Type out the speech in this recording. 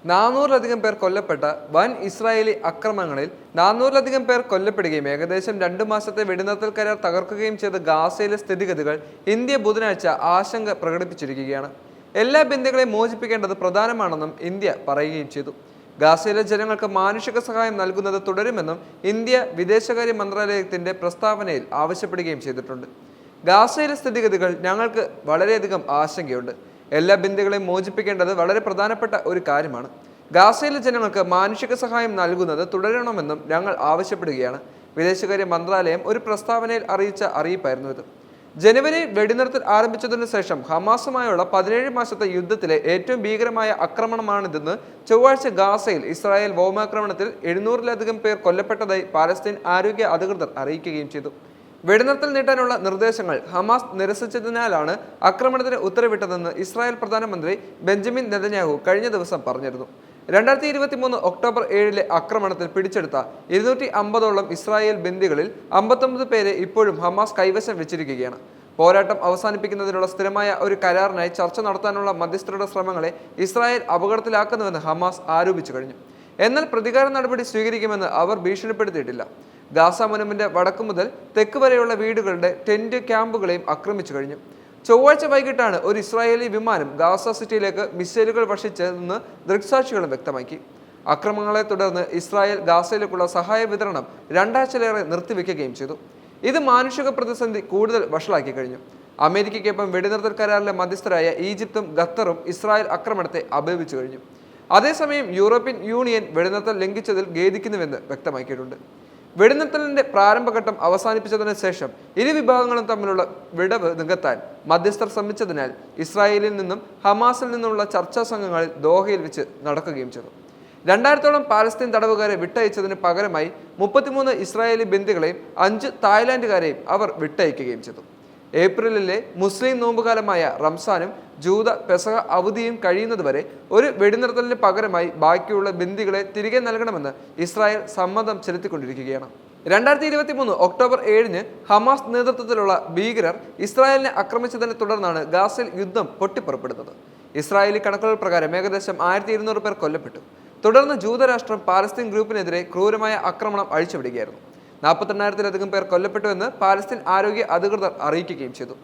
400-ലധികം പേർ കൊല്ലപ്പെട്ട വൻ ഇസ്രായേലി ആക്രമണങ്ങളിൽ 400-ലധികം പേർ കൊല്ലപ്പെടുകയും ഏകദേശം 2 മാസത്തെ വെടിനിർത്തൽ കരാർ തകർക്കുകയും ചെയ്ത ഗാസയിലെ സ്ഥിതിഗതികൾ ഇന്ത്യ ബുധനാഴ്ച ആശങ്ക പ്രകടിപ്പിച്ചിരിക്കുകയാണ്. എല്ലാ ബന്ദികളെയും മോചിപ്പിക്കേണ്ടത് പ്രധാനമാണെന്നും ഇന്ത്യ പറയുകയും ചെയ്തു. ഗാസയിലെ ജനങ്ങൾക്ക് മാനുഷിക സഹായം നൽകുന്നത് തുടരുമെന്നും ഇന്ത്യ വിദേശകാര്യ മന്ത്രാലയത്തിന്റെ പ്രസ്താവനയിൽ ആവശ്യപ്പെടുകയും ചെയ്തിട്ടുണ്ട്. ഗാസയിലെ സ്ഥിതിഗതികൾ ഞങ്ങൾക്ക് വളരെയധികം ആശങ്കയുണ്ട്. എല്ലാ ബന്ദികളെയും മോചിപ്പിക്കേണ്ടത് വളരെ പ്രധാനപ്പെട്ട ഒരു കാര്യമാണ്. ഗാസയിലെ ജനങ്ങൾക്ക് മാനുഷിക സഹായം നൽകുന്നത് തുടരണമെന്നും ഞങ്ങൾ ആവശ്യപ്പെടുകയാണ്. വിദേശകാര്യ മന്ത്രാലയം ഒരു പ്രസ്താവനയിൽ അറിയിച്ച അറിയിപ്പായിരുന്നു ഇത്. ജനുവരി വെടിനിർത്തൽ ആരംഭിച്ചതിനു ശേഷം ഹമാസുമായുള്ള 17 മാസത്തെ യുദ്ധത്തിലെ ഏറ്റവും ഭീകരമായ ആക്രമണമാണിതെന്ന് ചൊവ്വാഴ്ച ഗാസയിൽ ഇസ്രായേൽ വ്യോമാക്രമണത്തിൽ 700-ലധികം പേർ കൊല്ലപ്പെട്ടതായി പാലസ്തീൻ ആരോഗ്യ അധികൃതർ അറിയിക്കുകയും ചെയ്തു. വെടിനിർത്തൽ നീട്ടാനുള്ള നിർദ്ദേശങ്ങൾ ഹമാസ് നിരസിച്ചതിനാലാണ് ആക്രമണത്തിന് ഉത്തരവിട്ടതെന്ന് ഇസ്രായേൽ പ്രധാനമന്ത്രി ബെഞ്ചമിൻ നെതന്യാഹു കഴിഞ്ഞ ദിവസം പറഞ്ഞിരുന്നു. 2023 ഒക്ടോബർ 7 ആക്രമണത്തിൽ പിടിച്ചെടുത്ത 250ഓളം ഇസ്രായേൽ ബന്ദികളിൽ 59 പേരെ ഇപ്പോഴും ഹമാസ് കൈവശം വെച്ചിരിക്കുകയാണ്. പോരാട്ടം അവസാനിപ്പിക്കുന്നതിനുള്ള സ്ഥിരമായ ഒരു കരാറിനായി ചർച്ച നടത്താനുള്ള മധ്യസ്ഥരുടെ ശ്രമങ്ങളെ ഇസ്രായേൽ അപകടത്തിലാക്കുന്നുവെന്ന് ഹമാസ് ആരോപിച്ചു കഴിഞ്ഞു. എന്നാൽ പ്രതികാര നടപടി സ്വീകരിക്കുമെന്ന് അവർ ഭീഷണിപ്പെടുത്തിയിട്ടില്ല. ഗാസ മുനമ്പിന്റെ വടക്കു മുതൽ തെക്ക് വരെയുള്ള വീടുകളുടെ ടെന്റ് ക്യാമ്പുകളെയും ആക്രമിച്ചു കഴിഞ്ഞു. ചൊവ്വാഴ്ച വൈകിട്ടാണ് ഒരു ഇസ്രായേലി വിമാനം ഗാസ സിറ്റിയിലേക്ക് മിസൈലുകൾ വർഷിച്ചതെന്ന് ദൃക്സാക്ഷികളും വ്യക്തമാക്കി. ആക്രമണങ്ങളെ തുടർന്ന് ഇസ്രായേൽ ഗാസയിലേക്കുള്ള സഹായ വിതരണം 2 ആഴ്ചയിലേറെ നിർത്തിവെക്കുകയും ചെയ്തു. ഇത് മാനുഷിക പ്രതിസന്ധി കൂടുതൽ വഷളാക്കി കഴിഞ്ഞു. അമേരിക്കയ്ക്കൊപ്പം വെടിനിർത്തൽ കരാറിലെ മധ്യസ്ഥരായ ഈജിപ്തും ഖത്തറും ഇസ്രായേൽ ആക്രമണത്തെ അപലപിച്ചു കഴിഞ്ഞു. അതേസമയം യൂറോപ്യൻ യൂണിയൻ വെടിനിർത്തൽ ലംഘിച്ചതിൽ ഖേദിക്കുന്നുവെന്ന് വ്യക്തമാക്കിയിട്ടുണ്ട്. വെടിനിർത്തലിന്റെ പ്രാരംഭഘട്ടം അവസാനിപ്പിച്ചതിന് ശേഷം ഇരു വിഭാഗങ്ങളും തമ്മിലുള്ള വിടവ് നികത്താൻ മധ്യസ്ഥർ ശ്രമിച്ചതിനാൽ ഇസ്രായേലിൽ നിന്നും ഹമാസിൽ നിന്നുള്ള ചർച്ചാ സംഘങ്ങളിൽ ദോഹയിൽ വെച്ച് നടക്കുകയും ചെയ്തു. 2000ഓളം പാലസ്തീൻ തടവുകാരെ വിട്ടയച്ചതിന് പകരമായി 33 ഇസ്രായേലി ബന്ദികളെയും 5 തായ്ലാന്റുകാരെയും അവർ വിട്ടയക്കുകയും ചെയ്തു. ഏപ്രിലിലെ മുസ്ലിം നോമ്പുകാലമായ റംസാനും ജൂത പെസഹ അവധിയും കഴിയുന്നതുവരെ ഒരു വെടിനിർത്തലിന് പകരമായി ബാക്കിയുള്ള ബന്ദികളെ തിരികെ നൽകണമെന്ന് ഇസ്രായേൽ സമ്മതം ചെലുത്തിക്കൊണ്ടിരിക്കുകയാണ്. 2023 ഒക്ടോബർ 7 ഹമാസ് നേതൃത്വത്തിലുള്ള ഭീകരർ ഇസ്രായേലിനെ ആക്രമിച്ചതിനെ തുടർന്നാണ് ഗാസയിൽ യുദ്ധം പൊട്ടിപ്പുറപ്പെടുന്നത്. ഇസ്രായേലി കണക്കുകൾ പ്രകാരം ഏകദേശം 1200 പേർ കൊല്ലപ്പെട്ടു. തുടർന്ന് ജൂതരാഷ്ട്രം പാലസ്തീൻ ഗ്രൂപ്പിനെതിരെ ക്രൂരമായ ആക്രമണം അഴിച്ചുവിടുകയായിരുന്നു. 42,000-ലധികം പേർ കൊല്ലപ്പെട്ടുവെന്ന് പാലസ്തീൻ ആരോഗ്യ അധികൃതർ അറിയിക്കുകയും ചെയ്തു.